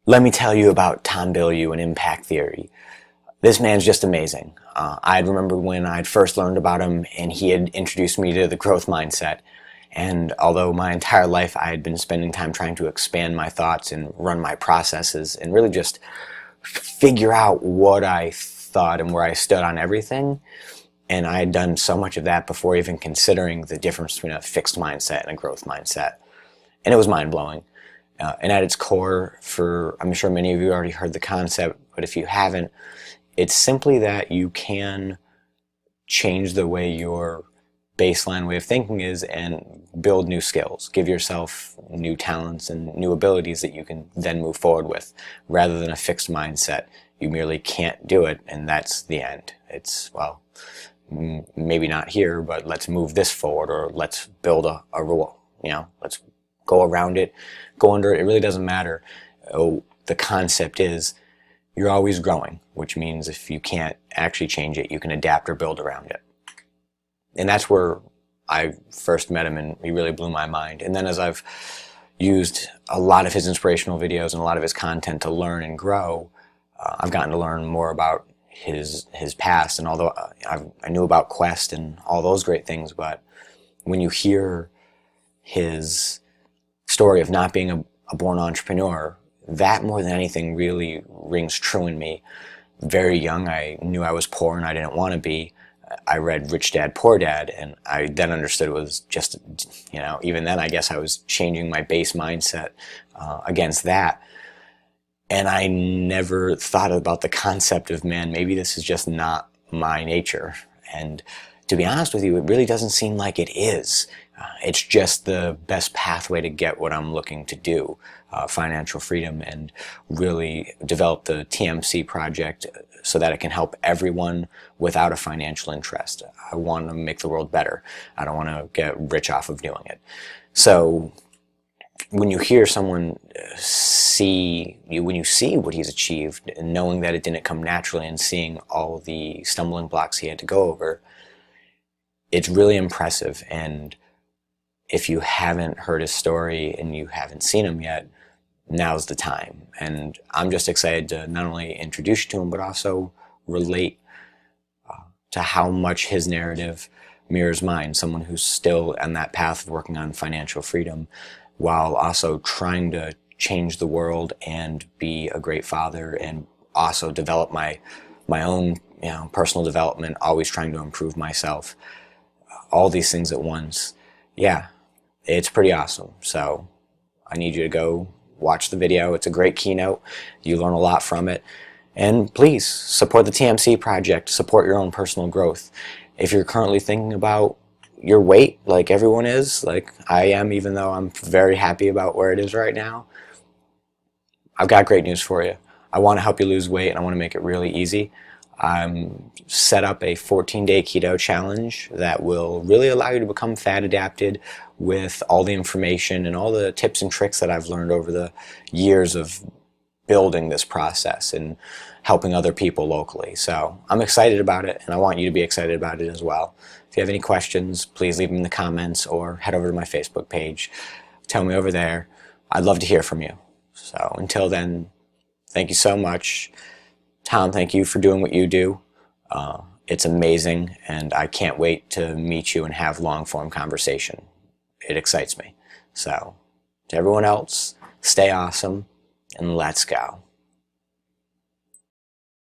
Let me tell you about Tom Bilyeu and impact theory. This man's just amazing. I remember when I'd first learned about him and he had introduced me to the growth mindset. And although my entire life I had been spending time trying to expand my thoughts and run my processes and really just figure out what I thought and where I stood on everything, and I had done so much of that before even considering the difference between a fixed mindset and a growth mindset. And it was mind-blowing. And at its core, I'm sure many of you already heard the concept, but if you haven't, it's simply that you can change the way your baseline way of thinking is and build new skills. Give yourself new talents and new abilities that you can then move forward with, rather than a fixed mindset. You merely can't do it, and that's the end. It's, well, maybe not here, but let's move this forward, or let's build a rule. Let's go around it, go under it. It really doesn't matter. The concept is you're always growing, which means if you can't actually change it, you can adapt or build around it. And that's where I first met him, and he really blew my mind. And then as I've used a lot of his inspirational videos and a lot of his content to learn and grow, I've gotten to learn more about his past. And although I knew about Quest and all those great things, but when you hear his story of not being a born entrepreneur, that more than anything really rings true in me. Very young, I knew I was poor and I didn't want to be. I read Rich Dad, Poor Dad, and I then understood it was just, even then I guess I was changing my base mindset against that. And I never thought about the concept of, man, maybe this is just not my nature. And to be honest with you, it really doesn't seem like it is. It's just the best pathway to get what I'm looking to do, financial freedom, and really develop the TMC project so that it can help everyone without a financial interest. I want to make the world better. I don't want to get rich off of doing it. So when you hear someone when you see what he's achieved, and knowing that it didn't come naturally, and seeing all the stumbling blocks he had to go over, it's really impressive. And if you haven't heard his story and you haven't seen him yet, now's the time. And I'm just excited to not only introduce you to him, but also relate to how much his narrative mirrors mine, someone who's still on that path of working on financial freedom, while also trying to change the world and be a great father, and also develop my own personal development, always trying to improve myself. All these things at once. Yeah, it's pretty awesome. So I need you to go watch the video. It's a great keynote. You learn a lot from it. And please support the TMC project. Support your own personal growth. If you're currently thinking about your weight, like everyone is, like I am, even though I'm very happy about where it is right now, I've got great news for you. I want to help you lose weight, and I want to make it really easy. I'm set up a 14-day keto challenge that will really allow you to become fat adapted with all the information and all the tips and tricks that I've learned over the years of building this process and helping other people locally. So I'm excited about it, and I want you to be excited about it as well. If you have any questions, please leave them in the comments or head over to my Facebook page. Tell me over there. I'd love to hear from you. So until then, thank you so much. Tom, thank you for doing what you do. It's amazing, and I can't wait to meet you and have long-form conversation. It excites me. So, to everyone else, stay awesome, and let's go.